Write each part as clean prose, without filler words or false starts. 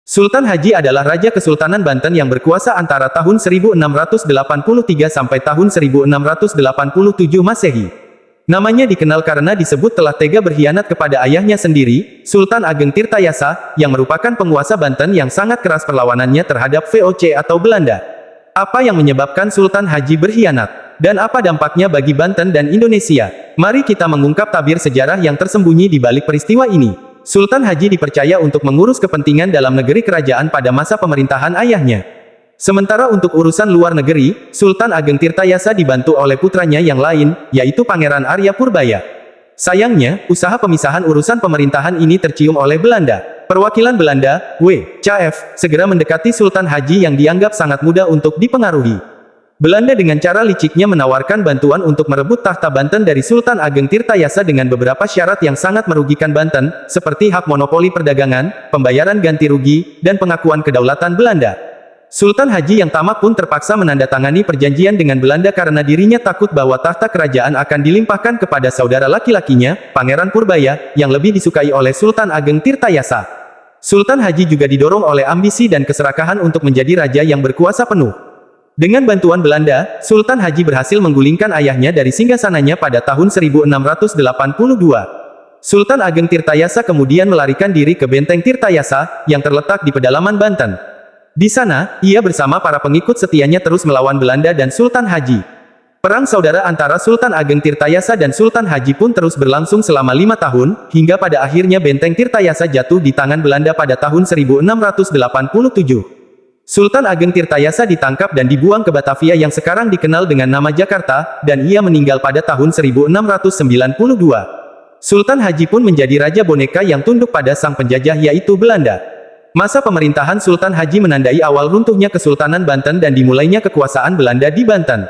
Sultan Haji adalah Raja Kesultanan Banten yang berkuasa antara tahun 1683 sampai tahun 1687 Masehi. Namanya dikenal karena disebut telah tega berkhianat kepada ayahnya sendiri, Sultan Ageng Tirtayasa, yang merupakan penguasa Banten yang sangat keras perlawanannya terhadap VOC atau Belanda. Apa yang menyebabkan Sultan Haji berkhianat? Dan apa dampaknya bagi Banten dan Indonesia? Mari kita mengungkap tabir sejarah yang tersembunyi di balik peristiwa ini. Sultan Haji dipercaya untuk mengurus kepentingan dalam negeri kerajaan pada masa pemerintahan ayahnya. Sementara untuk urusan luar negeri, Sultan Ageng Tirtayasa dibantu oleh putranya yang lain, yaitu Pangeran Arya Purbaya. Sayangnya, usaha pemisahan urusan pemerintahan ini tercium oleh Belanda. Perwakilan Belanda, W.C.F., segera mendekati Sultan Haji yang dianggap sangat mudah untuk dipengaruhi. Belanda dengan cara liciknya menawarkan bantuan untuk merebut tahta Banten dari Sultan Ageng Tirtayasa dengan beberapa syarat yang sangat merugikan Banten, seperti hak monopoli perdagangan, pembayaran ganti rugi, dan pengakuan kedaulatan Belanda. Sultan Haji yang tamak pun terpaksa menandatangani perjanjian dengan Belanda karena dirinya takut bahwa tahta kerajaan akan dilimpahkan kepada saudara laki-lakinya, Pangeran Purbaya, yang lebih disukai oleh Sultan Ageng Tirtayasa. Sultan Haji juga didorong oleh ambisi dan keserakahan untuk menjadi raja yang berkuasa penuh. Dengan bantuan Belanda, Sultan Haji berhasil menggulingkan ayahnya dari singgasananya pada tahun 1682. Sultan Ageng Tirtayasa kemudian melarikan diri ke Benteng Tirtayasa, yang terletak di pedalaman Banten. Di sana, ia bersama para pengikut setianya terus melawan Belanda dan Sultan Haji. Perang saudara antara Sultan Ageng Tirtayasa dan Sultan Haji pun terus berlangsung selama 5 tahun, hingga pada akhirnya Benteng Tirtayasa jatuh di tangan Belanda pada tahun 1687. Sultan Ageng Tirtayasa ditangkap dan dibuang ke Batavia yang sekarang dikenal dengan nama Jakarta, dan ia meninggal pada tahun 1692. Sultan Haji pun menjadi raja boneka yang tunduk pada sang penjajah yaitu Belanda. Masa pemerintahan Sultan Haji menandai awal runtuhnya Kesultanan Banten dan dimulainya kekuasaan Belanda di Banten.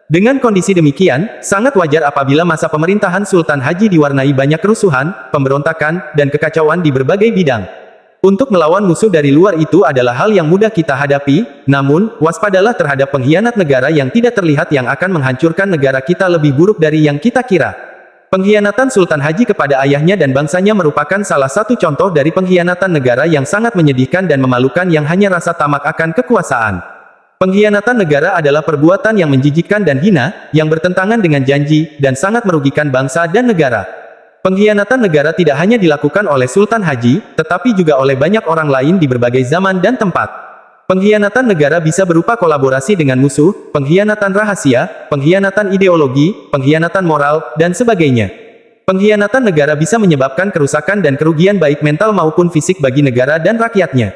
Dengan kondisi demikian, sangat wajar apabila masa pemerintahan Sultan Haji diwarnai banyak kerusuhan, pemberontakan, dan kekacauan di berbagai bidang. Untuk melawan musuh dari luar itu adalah hal yang mudah kita hadapi, namun, waspadalah terhadap pengkhianat negara yang tidak terlihat yang akan menghancurkan negara kita lebih buruk dari yang kita kira. Pengkhianatan Sultan Haji kepada ayahnya dan bangsanya merupakan salah satu contoh dari pengkhianatan negara yang sangat menyedihkan dan memalukan yang hanya rasa tamak akan kekuasaan. Pengkhianatan negara adalah perbuatan yang menjijikkan dan hina, yang bertentangan dengan janji, dan sangat merugikan bangsa dan negara. Pengkhianatan negara tidak hanya dilakukan oleh Sultan Haji, tetapi juga oleh banyak orang lain di berbagai zaman dan tempat. Pengkhianatan negara bisa berupa kolaborasi dengan musuh, pengkhianatan rahasia, pengkhianatan ideologi, pengkhianatan moral, dan sebagainya. Pengkhianatan negara bisa menyebabkan kerusakan dan kerugian baik mental maupun fisik bagi negara dan rakyatnya.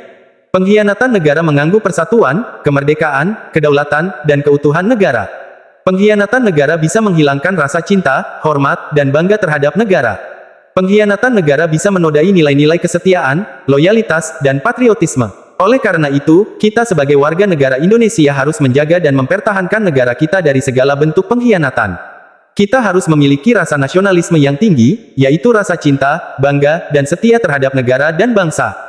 Pengkhianatan negara mengganggu persatuan, kemerdekaan, kedaulatan, dan keutuhan negara. Pengkhianatan negara bisa menghilangkan rasa cinta, hormat, dan bangga terhadap negara. Pengkhianatan negara bisa menodai nilai-nilai kesetiaan, loyalitas, dan patriotisme. Oleh karena itu, kita sebagai warga negara Indonesia harus menjaga dan mempertahankan negara kita dari segala bentuk pengkhianatan. Kita harus memiliki rasa nasionalisme yang tinggi, yaitu rasa cinta, bangga, dan setia terhadap negara dan bangsa.